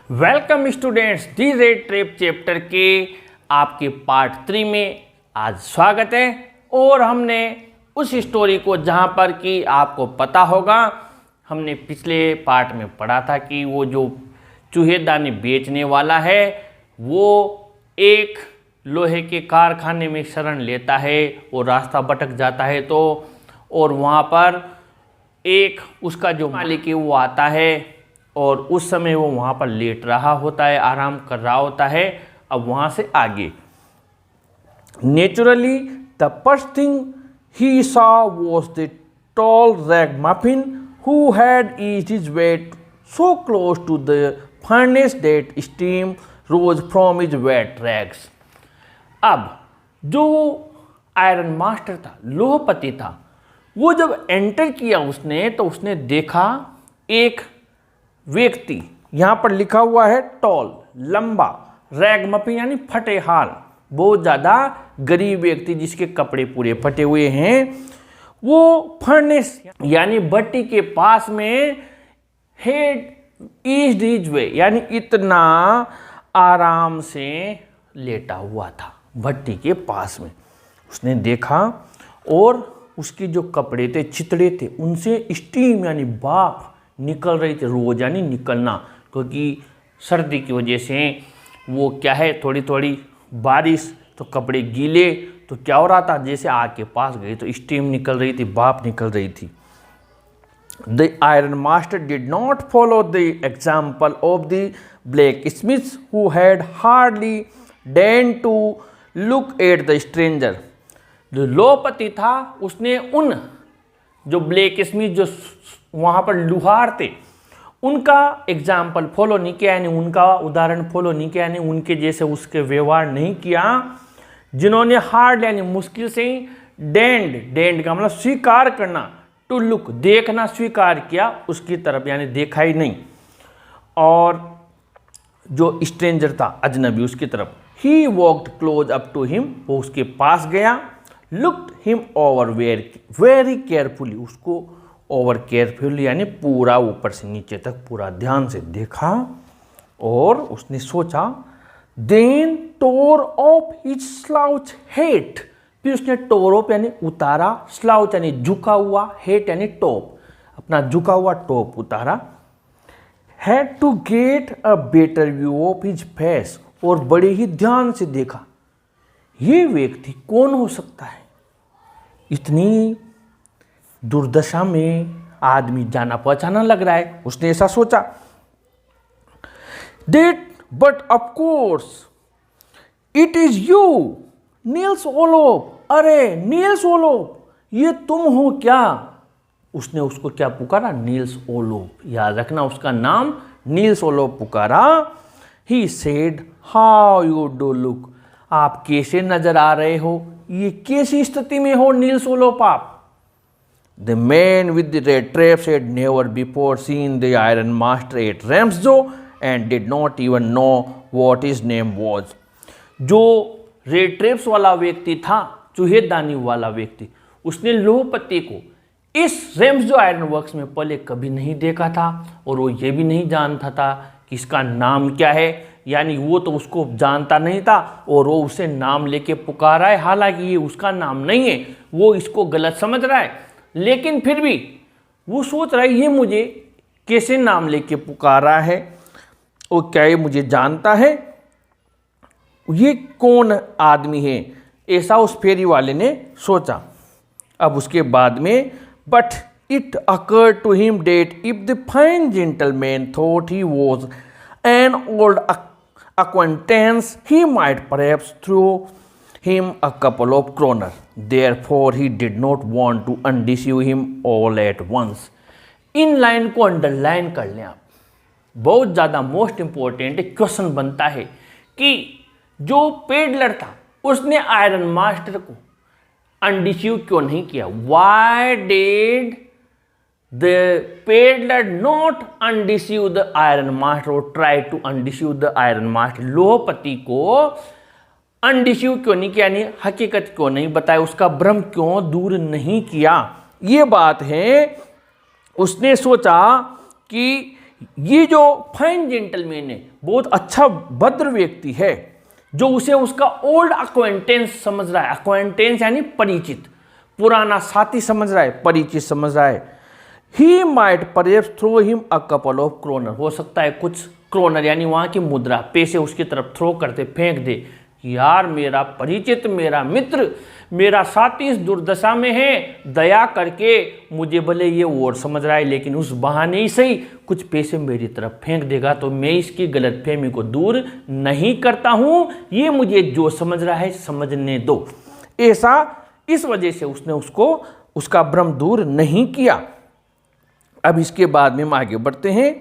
Welcome students, दी red trap chapter के आपके part 3 में आज स्वागत है। और हमने उस स्टोरी को जहाँ पर कि आपको पता होगा, हमने पिछले पार्ट में पढ़ा था कि वो जो चूहेदानी बेचने वाला है वो एक लोहे के कारखाने में शरण लेता है और रास्ता भटक जाता है तो और वहाँ पर एक उसका जो मालिक है वो आता है और उस समय वो वहाँ पर लेट रहा होता है, आराम कर रहा होता है। अब वहाँ से आगे naturally the first thing he saw was the tall ragamuffin who had eased his weight so close to the furnace that steam rose from his wet rags. अब जो आयरन मास्टर था, लोहपति था, वो जब एंटर किया उसने तो उसने देखा एक व्यक्ति, यहाँ पर लिखा हुआ है टॉल, लंबा, रैगमफिन यानी फटे हाल, बहुत ज़्यादा गरीब व्यक्ति जिसके कपड़े पूरे फटे हुए हैं, वो फर्नेस यानी भट्टी के पास में हेड ईज्ड हिज वे यानी इतना आराम से लेटा हुआ था भट्टी के पास में। उसने देखा और उसके जो कपड़े थे, चितड़े थे, उनसे स्टीम यानी भाप निकल रही थी, रोज यानी निकलना, क्योंकि सर्दी की वजह से वो क्या है थोड़ी थोड़ी बारिश तो कपड़े गीले, तो क्या हो रहा था जैसे आग के पास गए तो स्टीम निकल रही थी, भाप निकल रही थी। The iron master did not follow the example of the blacksmiths who had hardly deigned to look at the stranger. जो लोहपति था उसने उन जो ब्लैक स्मिथ जो वहाँ पर लुहार थे उनका एग्जाम्पल फॉलो नहीं किया, यानी उनका उदाहरण फॉलो नहीं किया, यानी उनके जैसे उसके व्यवहार नहीं किया, जिन्होंने हार्ड यानी मुश्किल से डेंड का मतलब स्वीकार करना, टू लुक देखना स्वीकार किया उसकी तरफ, यानी देखा ही नहीं, और जो स्ट्रेंजर था अजनबी उसकी तरफ। He walked close up to him, वो उसके पास गया, looked him over very carefully, उसको ओवर केयरफुली यानी पूरा ऊपर से नीचे तक पूरा ध्यान से देखा, और उसने सोचा, then tore off his slouch hat, फिर उसने टोर ऑफ यानी उतारा, स्लाउच यानी झुका हुआ, हेट यानी टॉप, अपना झुका हुआ टॉप उतारा, had to get a better view of his face, और बड़े ही ध्यान से देखा ये व्यक्ति कौन हो सकता है, इतनी दुर्दशा में आदमी जाना पहचाना लग रहा है, उसने ऐसा सोचा। That but of course it is you Nils Olof, अरे नील्स ओलोफ ये तुम हो क्या। उसने उसको क्या पुकारा, नील्स ओलोफ, याद रखना उसका नाम नील्स ओलोफ पुकारा। He said how you do look, आप कैसे नजर आ रहे हो, ये कैसी स्थिति में हो नील्स ओलोफ आप। The man with the red traps had never before seen the iron master at Ramsjo and did not even know what his name was. जो रेड ट्रेप्स वाला व्यक्ति था, चूहेदानी वाला व्यक्ति, उसने लोहपति को इस रेम्सजो आयरन वर्क्स में पहले कभी नहीं देखा था, और वो ये भी नहीं जानता था कि इसका नाम क्या है, यानी वो तो उसको जानता नहीं था और वो उसे नाम लेके पुकारा है, हालांकि ये उसका नाम नहीं है, वो इसको गलत समझ रहा है, लेकिन फिर भी वो सोच रहा है ये मुझे कैसे नाम लेके पुकारा है, और क्या ये मुझे जानता है, ये कौन आदमी है, ऐसा उस फेरी वाले ने सोचा। अब उसके बाद में but it occur to him that if the fine gentleman thought he was an old acquaintance he might perhaps throw him a couple of kroner. Therefore he did not want to undeceive him all at once. In line को underline कर लें आप, बहुत ज़्यादा most important question बनता है कि जो पेडलर था उसने आयरन मास्टर को अनडिसीव क्यों नहीं किया। Why did the peddler not undeceive the iron master or try to undeceive the iron master? लोहपति को अनडिसीव क्यों नहीं किया, यानी हकीकत क्यों नहीं बताया, उसका भ्रम क्यों दूर नहीं किया, ये बात है। उसने सोचा कि ये जो फाइन जेंटलमैन है, बहुत अच्छा भद्र व्यक्ति है, जो उसे उसका ओल्ड अक्वेंटेंस समझ रहा है। अक्वेंटेंस यानी परिचित, पुराना साथी समझ रहा है, परिचित समझ रहा है। He might perhaps throw him a couple of kronor, हो सकता है कुछ क्रोनर यानी वहां की मुद्रा, पैसे उसकी तरफ थ्रो करते, फेंक दे। यार मेरा परिचित, मेरा मित्र, मेरा साथी इस दुर्दशा में है, दया करके मुझे भले ये और समझ रहा है, लेकिन उस बहाने ही सही कुछ पैसे मेरी तरफ फेंक देगा तो मैं इसकी गलतफहमी को दूर नहीं करता हूं। ये मुझे जो समझ रहा है समझने दो। ऐसा इस वजह से उसने उसको उसका भ्रम दूर नहीं किया। अब इसके बाद में हम आगे बढ़ते हैं।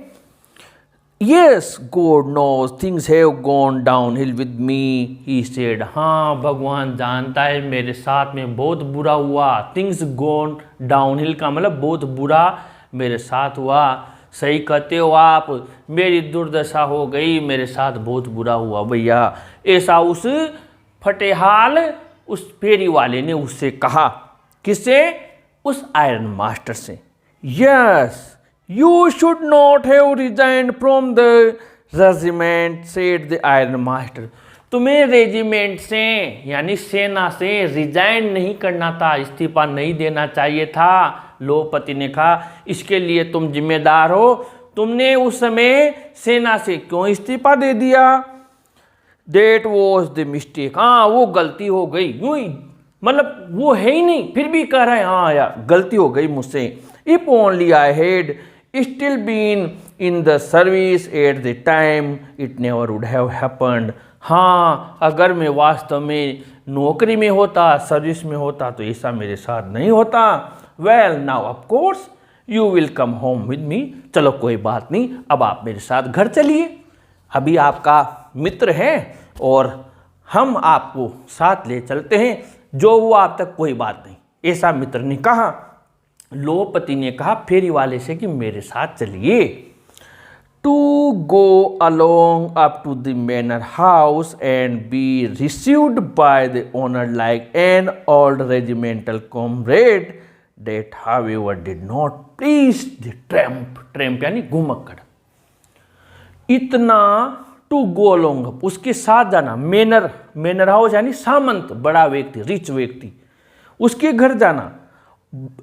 Yes, God knows things have gone downhill with me, he said. हाँ, भगवान जानता है मेरे साथ में बहुत बुरा हुआ। Things gone downhill का मतलब बहुत बुरा मेरे साथ हुआ। सही कहते हो आप, मेरी दुर्दशा हो गई, मेरे साथ बहुत बुरा हुआ भैया। ऐसा उस फटेहाल उस फेरी वाले ने उससे कहा। किससे? उस आयरन मास्टर से। Yes, you should not have resigned from the regiment, said the iron master. तुम्हें रेजिमेंट से यानी सेना से रिजाइन नहीं करना था, इस्तीफा नहीं देना चाहिए था। लोहपति ने कहा, इसके लिए तुम जिम्मेदार हो। तुमने उस समय सेना से क्यों इस्तीफा दे दिया? That was the mistake. हाँ, वो गलती हो गई। यूं ही मतलब वो है ही नहीं, फिर भी कह रहा है हाँ यार गलती हो गई मुझसे। If only I had still been in the service at the time, it never would have happened. हाँ, अगर मैं वास्तव में नौकरी में होता, सर्विस में होता तो ऐसा मेरे साथ नहीं होता। Well, now of course you will come home with me. चलो कोई बात नहीं, अब आप मेरे साथ घर चलिए। अभी आपका मित्र है और हम आपको साथ ले चलते हैं। जो हुआ आप तक कोई बात नहीं, ऐसा मित्र ने कहा। लोहपति ने कहा फेरी वाले से कि मेरे साथ चलिए। To go along up to the manor house and be received by the owner like an old regimental comrade, that however did not please the tramp. Tramp यानी घुमक्कड़। इतना टू गो अलोंग, उसके साथ जाना। मैनर, मैनर हाउस यानी सामंत, बड़ा व्यक्ति, rich व्यक्ति, उसके घर जाना।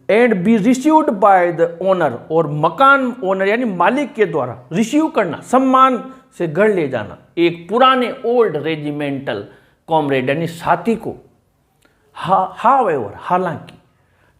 And be received by the owner, और मकान ओनर यानी मालिक के द्वारा रिसीव करना, सम्मान से घर ले जाना एक पुराने ओल्ड रेजिमेंटल कॉमरेड यानी साथी को। हाउएवर हालांकि,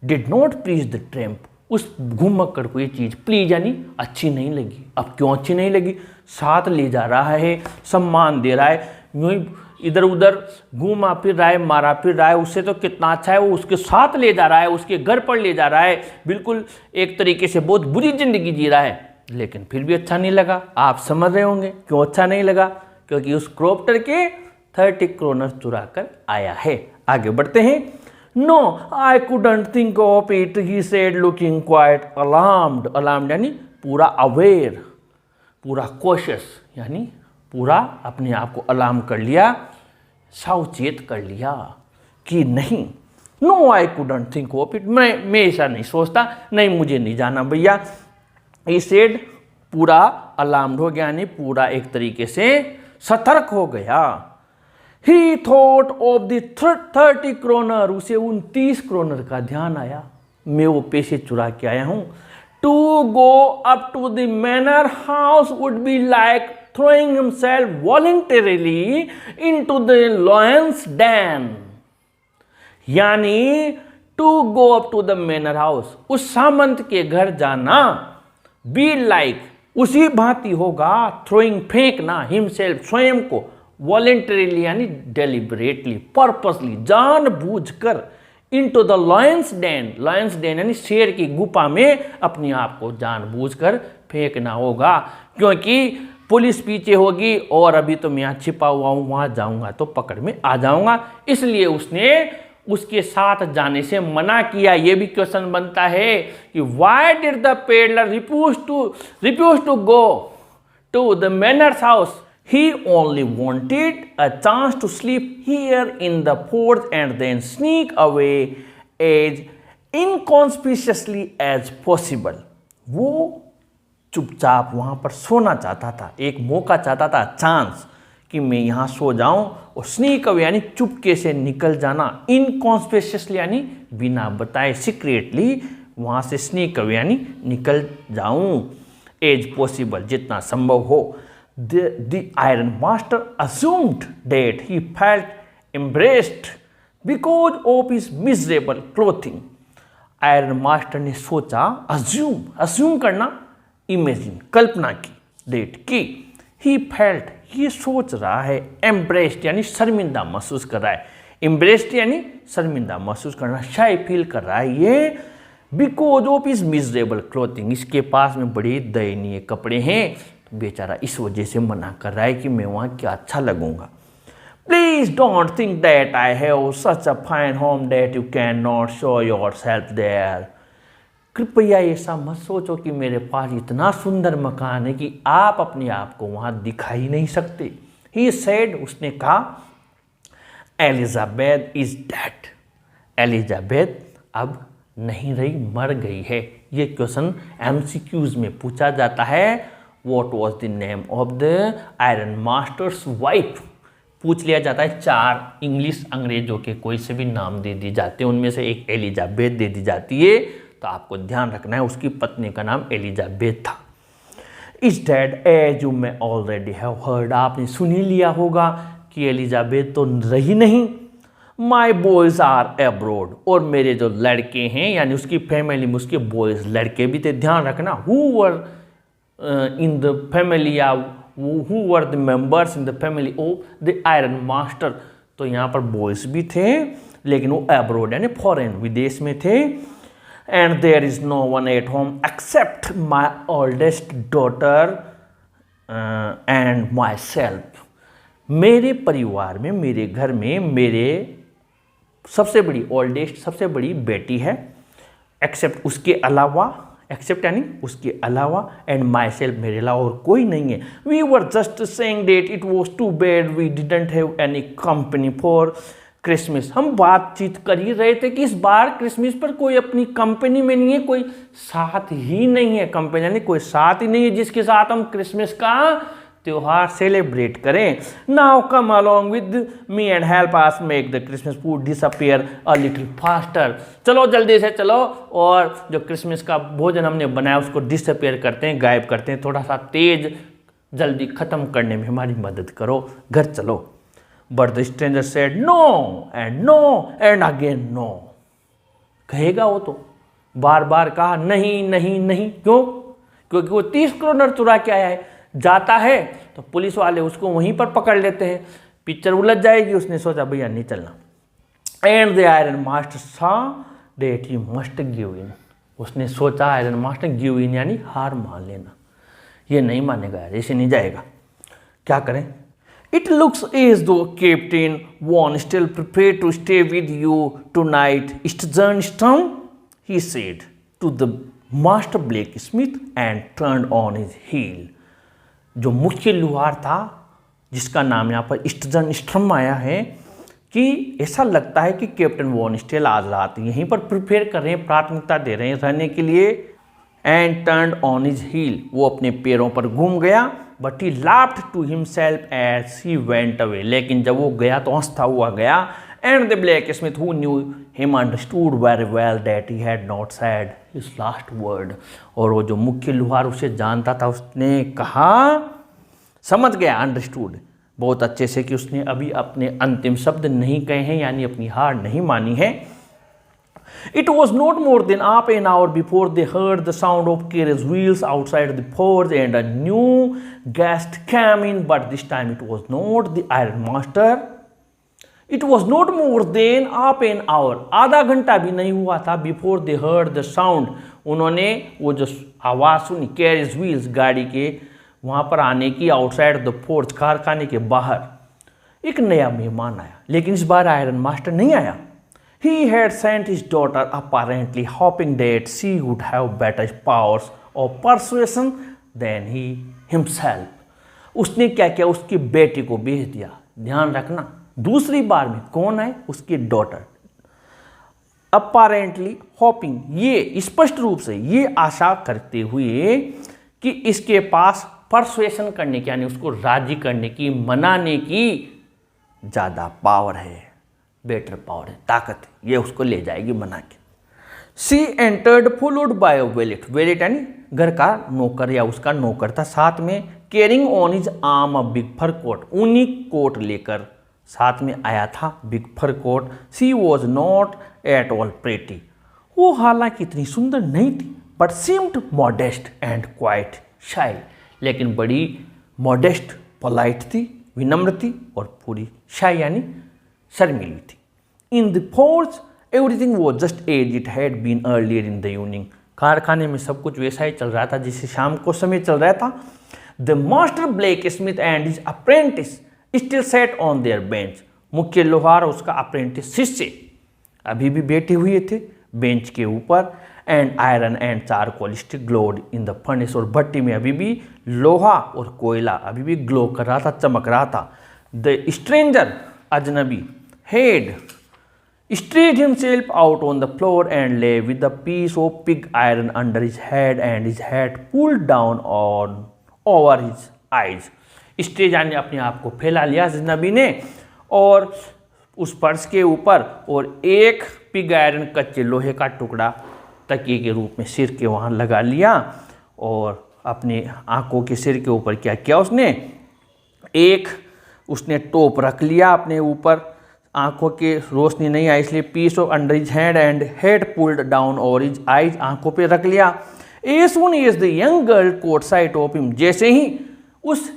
did not please the tramp, उस घुमक्कड़ को ये चीज प्लीज यानी अच्छी नहीं लगी। अब क्यों अच्छी नहीं लगी? साथ ले जा रहा है, सम्मान दे रहा है, यूं ही इधर उधर घूमा फिर रहा है, मारा फिर रहा है, उससे तो कितना अच्छा है, वो उसके साथ ले जा रहा है, उसके घर पर ले जा रहा है, बिल्कुल एक तरीके से बहुत बुरी जिंदगी जी रहा है, लेकिन फिर भी अच्छा नहीं लगा। आप समझ रहे होंगे क्यों अच्छा नहीं लगा? क्योंकि उस क्रॉप्टर के 30 क्रोनर चुरा कर आया है। आगे बढ़ते हैं। No I couldn't think of it, he said looking quite alarmed. Alarmed यानी पूरा अवेयर, पूरा कॉशियस यानी पूरा अपने आप को अलार्म कर लिया, सावचेत कर लिया कि नहीं। No I couldn't think of it, मैं ऐसा नहीं सोचता, नहीं मुझे नहीं जाना भैया। ही सेड, पूरा अलार्म्ड हो गया यानी पूरा एक तरीके से सतर्क हो गया। He thought of the 30 kroner, उसे 29 क्रोनर का ध्यान आया, मैं वो पैसे चुरा के आया हूं। To go up to the manor house would be like throwing himself voluntarily into the lion's den, यानी to go up to the manor house, उस सामंत के घर जाना, बी लाइक उसी भांति होगा, थ्रोइंग फेंकना, हिमसेल्फ स्वयं को, वॉलेंटरीली यानी डेलिबरेटली, पर्पसली जानबूझकर, into the lion's den, lion's den यानी शेर की गुफा में अपने आप को जानबूझकर फेंकना होगा, क्योंकि पुलिस पीछे होगी और अभी तो मैं यहाँ छिपा हुआ हूँ, वहाँ जाऊँगा तो पकड़ में आ जाऊँगा, इसलिए उसने उसके साथ जाने से मना किया। ये भी क्वेश्चन बनता है कि why did the peddler refuse to go to the manor's house? He only wanted a chance to sleep here in the forge and then sneak away as inconspicuously as possible. वो चुपचाप वहाँ पर सोना चाहता था, एक मौका चाहता था, चांस कि मैं यहाँ सो जाऊँ और स्नीक अवे यानी चुपके से निकल जाना, इनकॉन्स्पिशियसली यानी बिना बताए सीक्रेटली वहाँ से स्नीक अवे यानी निकल जाऊँ एज पॉसिबल, जितना संभव हो। The iron master assumed that he felt embarrassed because of his miserable clothing। Iron master ने सोचा, अज्यूम करना, इमेजिन कल्पना की, डेट की, ही फेल्ट ये सोच रहा है, एम्ब्रेस्ड यानी शर्मिंदा महसूस कर रहा है, एम्ब्रेस्ड यानी शर्मिंदा महसूस करना, शाय फील कर रहा है ये, because of is miserable clothing, इसके पास में बड़े दयनीय कपड़े हैं, तो बेचारा इस वजह से मना कर रहा है कि मैं वहाँ क्या अच्छा लगूंगा। Please don't think that I have such a fine home that you cannot show yourself there। कृपया ऐसा मत सोचो कि मेरे पास इतना सुंदर मकान है कि आप अपने आप को वहाँ दिखा ही नहीं सकते। He said, उसने कहा, एलिजाबेथ इज डेड, एलिजाबेथ अब नहीं रही, मर गई है। ये क्वेश्चन MCQs में पूछा जाता है। What was the name of the iron masters wife, पूछ लिया जाता है। 4 इंग्लिश अंग्रेजों के कोई से भी नाम दे दी जाते हैं, उनमें से एक एलिजाबेथ दे दी जाती है, तो आपको ध्यान रखना है उसकी पत्नी का नाम एलिजाबेथ था। Is dead as you may already have heard, आपने सुन ही लिया होगा कि एलिजाबेथ तो रही नहीं। माई बॉयज आर अब्रोड, और मेरे जो लड़के हैं यानी उसकी फैमिली में उसके बॉयज लड़के भी थे, ध्यान रखना, who were in the family या who were the members in the family of the iron master, तो यहाँ पर बॉयज भी थे लेकिन वो अब्रोड यानी फॉरेन विदेश में थे। And there is no one at home except my oldest daughter and myself, मेरे परिवार में, मेरे घर में मेरे सबसे बड़ी ओल्डेस्ट सबसे बड़ी बेटी है, एक्सेप्ट उसके अलावा, एक्सेप्ट यानी उसके अलावा, एंड माई सेल्फ मेरे अलावा और कोई नहीं है। We were just saying that it was too bad we didn't have any company for Christmas, हम बातचीत कर ही रहे थे कि इस बार क्रिसमस पर कोई अपनी कंपनी में नहीं है, कोई साथ ही नहीं है, कंपनी यानी कोई साथ ही नहीं है जिसके साथ हम क्रिसमस का त्योहार सेलिब्रेट करें। Now come along with me and help us make the Christmas food disappear a little faster, चलो जल्दी से चलो और जो क्रिसमस का भोजन हमने बनाया उसको डिसअपियर करते हैं, गायब करते हैं, थोड़ा सा तेज जल्दी ख़त्म करने में हमारी मदद करो, घर चलो। But the stranger said no and again no, कहेगा वो तो, बार बार कहा नहीं नहीं नहीं, क्यों? क्योंकि वो 30 करोड़ चुरा के आया है, जाता है तो पुलिस वाले उसको वहीं पर पकड़ लेते हैं, पिक्चर उलझ जाएगी। उसने सोचा भैया नहीं चलना। And the iron master saw that he must give in, उसने सोचा आयरन मास्टर गिव इन यानी हार मान लेना, ये नहीं मानेगा यार, ऐसे नहीं जाएगा, क्या करें? It looks as though captain von still prepare to stay with you tonight stern storm, he said to the master blacksmith and turn on his heel. जो मुख्य लुहार था जिसका नाम यहाँ पर स्टर्न स्टर्म आया है, कि ऐसा लगता है कि कैप्टन वॉन स्टेल आज रात यहीं पर प्रिपेयर कर रहे हैं, प्राथमिकता दे रहे हैं रहने के लिए। And turn on his heel, वो अपने पैरों पर घूम गया। But he laughed to himself as he went away, लेकिन जब वो गया तो हंसता हुआ गया। And the blacksmith who knew him understood very well that he had not said his last word, और वो जो मुख्य लुहार उसे जानता था उसने कहा, समझ गया, अंडरस्टूड बहुत अच्छे से कि उसने अभी अपने अंतिम शब्द नहीं कहे हैं, यानी अपनी हार नहीं मानी है। It was not more than half an hour before they heard the sound of carriage wheels outside the forge and a new guest came in, but this time it was not the iron master. It was not more than half an hour, आधा घंटा भी नहीं हुआ था, before they heard the sound, उन्होंने वो जो आवाज़ सुनी, carriage wheels, गाड़ी के वहाँ पर आने की, आउटसाइड द फोर्ज, कारखाने के बाहर। एक नया मेहमान आया, लेकिन इस बार आयरन मास्टर नहीं आया। He had sent his daughter, apparently hoping that she would have better powers of persuasion than he himself. उसने क्या किया, उसकी बेटी को भेज दिया। ध्यान रखना, दूसरी बार में कौन है, उसकी डॉटर। अपारेंटली हॉपिंग, ये स्पष्ट रूप से ये आशा करते हुए कि इसके पास परसुएशन करने की यानी उसको राजी करने की, मनाने की ज़्यादा पावर है, बेटर पावर है, ताकत है, ये उसको ले जाएगी मना के। She entered followed by valet, valet यानी घर का नौकर या उसका नौकर था साथ में, carrying on his arm a big fur coat, ऊनी कोट लेकर साथ में आया था, big fur coat. She was not at all pretty, वो हालांकि इतनी सुंदर नहीं थी, but seemed modest and quite shy, लेकिन बड़ी मॉडेस्ट, पोलाइट थी, विनम्र थी और पूरी शाई यानी शर्मीली थी। In the forge everything was just as it had been earlier in the evening, कारखाने में सब कुछ वैसा ही चल रहा था जैसे शाम को समय चल रहा था। The master blacksmith and his apprentice still set on their bench, मुख्य लोहार उसका अप्रेंटिस शिष्य अभी भी बैठे हुए थे बेंच के ऊपर। And iron and charcoal still glowed in the furnace, और भट्टी में अभी भी लोहा और कोयला अभी भी ग्लो कर रहा था, चमक रहा था। द स्ट्रेंजर अजनबी head stretched himself out on the floor and lay with a piece of pig iron under his head and his hat pulled down on over his eyes. Stretch यानी अपने आप को फैला लिया अजनबी ने और उस फर्श के ऊपर, और एक पिग आयरन कच्चे लोहे का टुकड़ा तकिए के रूप में सिर के वहाँ लगा लिया, और अपने आंखों के सिर के ऊपर क्या किया उसने, एक उसने टोप रख लिया अपने ऊपर, आंखों के रोशनी नहीं आई इसलिए piece of under his hand and head pulled down over his eyes, आंखों पे रख लिया। As soon as the young girl caught sight of him, जैसे ही उस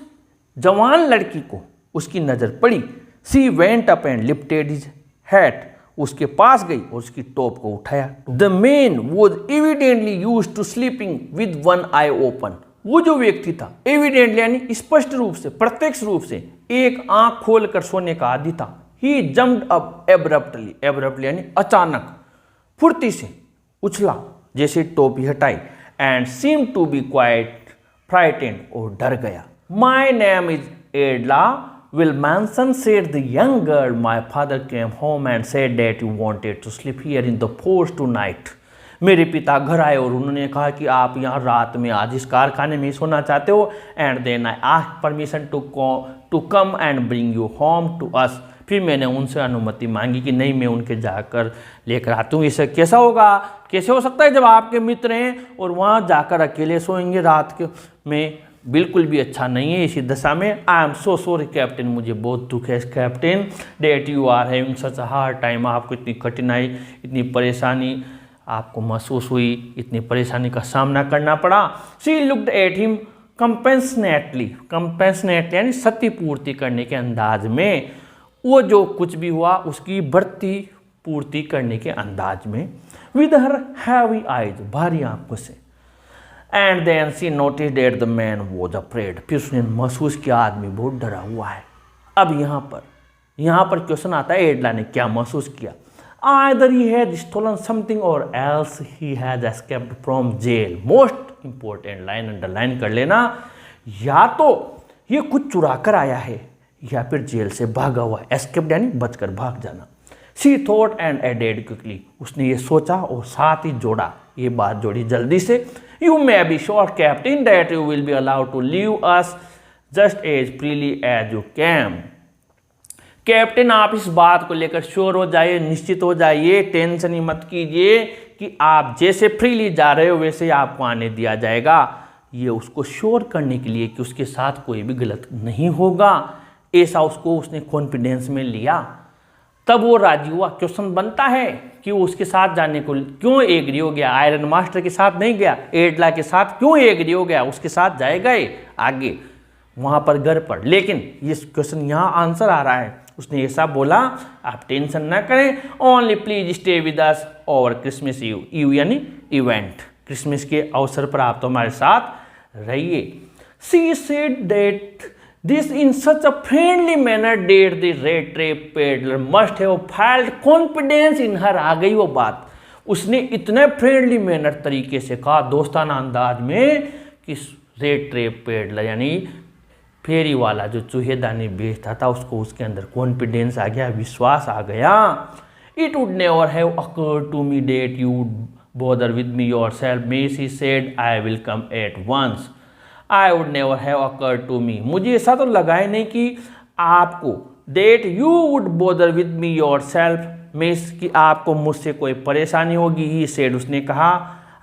जवान लड़की को उसकी नज़र पड़ी, she went up and lifted his hat, उसके पास गई और उसकी टोप को उठाया। The man was evidently used to sleeping with one eye open, वो जो व्यक्ति था एविडेंटली यानी स्पष्ट रूप से, प्रत्यक्ष रूप से एक आंख खोलकर सोने का आदी था। He jumped up abruptly, abruptly यानी अचानक, फुर्ती से उछला जैसे टोपी हटाई, and seemed to be quite frightened, और डर गया। My name is Edla Wilmanson, said the young girl. My father came home and said that you wanted to sleep here in the forest tonight. मेरे पिता घर आए और उन्होंने कहा कि आप यहाँ रात में आज इस कारखाने में सोना चाहते हो। And then I asked permission to come and bring you home to us, फिर मैंने उनसे अनुमति मांगी कि नहीं मैं उनके जाकर लेकर आती हूँ। इसे कैसा होगा, कैसे हो सकता है जब आपके मित्र हैं और वहाँ जाकर अकेले सोएंगे रात के में, बिल्कुल भी अच्छा नहीं है इसी दशा में। I am so sorry captain, मुझे बहुत दुख है captain, that you are having such a hard time, आपको इतनी कठिनाई, इतनी परेशानी आपको महसूस हुई, इतनी परेशानी का सामना करना पड़ा। शी लुक्ड एट हिम कंपेंसनेटली, कंपेंसनेट यानी क्षतिपूर्ति करने के अंदाज में, वो जो कुछ भी हुआ उसकी बढ़ती पूर्ति करने के अंदाज में। विद हर हैवी आइज, भारी आंखों से। And then she notice that the man was afraid, फिर उसने महसूस किया आदमी बहुत डरा हुआ है। अब यहाँ पर क्वेश्चन आता है एडला ने क्या महसूस किया। Either he had stolen something or else he has escaped from jail. Most important line underline कर लेना, या तो ये कुछ चुरा कर आया है या फिर जेल से भागा हुआ है। एस्केप्ड यानी बचकर भाग जाना। She thought and added quickly, उसने ये सोचा और साथ ही जोड़ा, ये बात जोड़ी जल्दी से। You may be sure captain that you will be allowed to leave us just as freely as you came. Captain आप इस बात को लेकर श्योर हो जाइए, निश्चित हो जाइए, टेंशन ही मत कीजिए कि आप जैसे फ्रीली जा रहे हो वैसे ही आपको आने दिया जाएगा। ये उसको श्योर करने के लिए कि उसके साथ कोई भी गलत नहीं होगा, ऐसा उसने कॉन्फिडेंस में लिया। तब वो राजी हुआ। क्वेश्चन बनता है कि वो उसके साथ जाने को क्यों एग्री हो गया, आयरन मास्टर के साथ नहीं गया, एडला के साथ क्यों एग्री हो गया, उसके साथ जाएगा आगे वहाँ पर घर पर। लेकिन ये क्वेश्चन यहाँ आंसर आ रहा है, उसने ऐसा बोला आप टेंशन ना करें, only please stay with us over Christmas Eve, eve यानी इवेंट, क्रिसमस के अवसर पर आप तो हमारे साथ रहिए। She said that this in such a friendly manner that the rat trap peddler must have felt confidence in her, आ गई वो बात, उसने इतने फ्रेंडली मैनर तरीके से कहा, दोस्ताना अंदाज में, कि रेड ट्रेप पेडलर यानी फेरी वाला जो चूहेदानी बेचता था उसको उसके अंदर कॉन्फिडेंस आ गया, विश्वास आ गया। It would never have occurred to me that you bother with me yourself, may she said I will come at once. I would never have occurred to me, मुझे ऐसा तो लगा ही नहीं कि आपको, that you would bother with me yourself, Miss कि आपको मुझसे कोई परेशानी होगी। ही सेड, उसने कहा,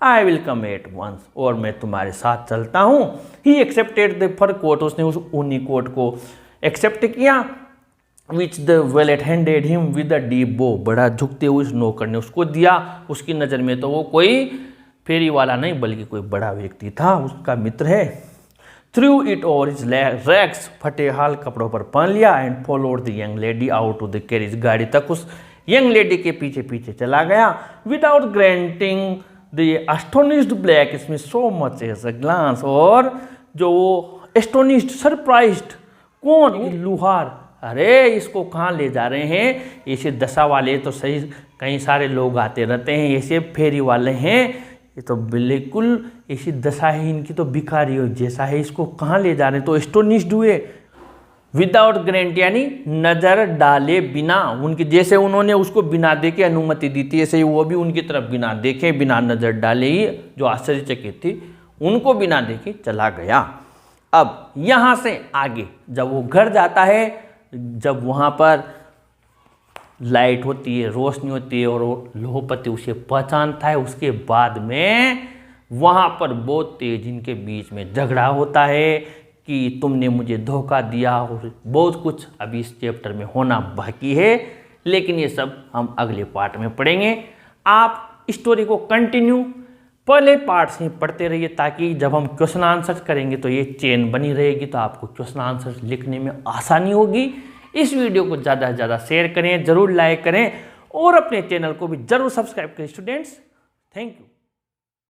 I will come at once, और मैं तुम्हारे साथ चलता हूँ। He accepted the fur coat, उसने उस ऊनी कोट को एक्सेप्ट किया। Which the valet handed him with a deep bow, बड़ा झुकते हुए उस नौकर ने उसको दिया। उसकी नज़र में तो वो कोई फेरी वाला नहीं बल्कि कोई बड़ा व्यक्ति था, उसका मित्र है। Threw it over his rags, फटे हाल कपड़ों पर पहन लिया। And followed the young lady out to the carriage, गाड़ी तक उस यंग लेडी के पीछे पीछे चला गया। Without granting the astonished blacksmith so much as a glance, और जो वो एस्टोनिश्ड सरप्राइज्ड, कौन, लुहार, अरे इसको कहाँ ले जा रहे हैं, ऐसे दशा वाले तो सही कई सारे लोग आते रहते हैं, ऐसे फेरी वाले हैं, ये तो बिल्कुल ऐसी दशा है इनकी तो भिखारियों जैसा है, इसको कहाँ ले जा रहे हैं, तो एस्टोनिश्ड हुए। विदाउट ग्रांट यानी नज़र डाले बिना, उनके जैसे उन्होंने उसको बिना देखे अनुमति दी थी, ऐसे ही वो भी उनकी तरफ बिना देखे बिना नज़र डाले ही, जो आश्चर्यचकित थी, उनको बिना देखे चला गया। अब यहाँ से आगे जब वो घर जाता है, जब वहाँ पर लाइट होती है, रोशनी होती है, और वो लोहपति उसे पहचानता है, उसके बाद में वहाँ पर बहुत तेज इनके बीच में झगड़ा होता है कि तुमने मुझे धोखा दिया, और बहुत कुछ अभी इस चैप्टर में होना बाकी है, लेकिन ये सब हम अगले पार्ट में पढ़ेंगे। आप स्टोरी को कंटिन्यू पहले पार्ट से पढ़ते रहिए, ताकि जब हम क्वेश्चन आंसर करेंगे तो ये चेन बनी रहेगी, तो आपको क्वेश्चन आंसर लिखने में आसानी होगी। इस वीडियो को ज़्यादा से ज़्यादा शेयर करें, ज़रूर लाइक करें, और अपने चैनल को भी ज़रूर सब्सक्राइब करें स्टूडेंट्स। Thank you.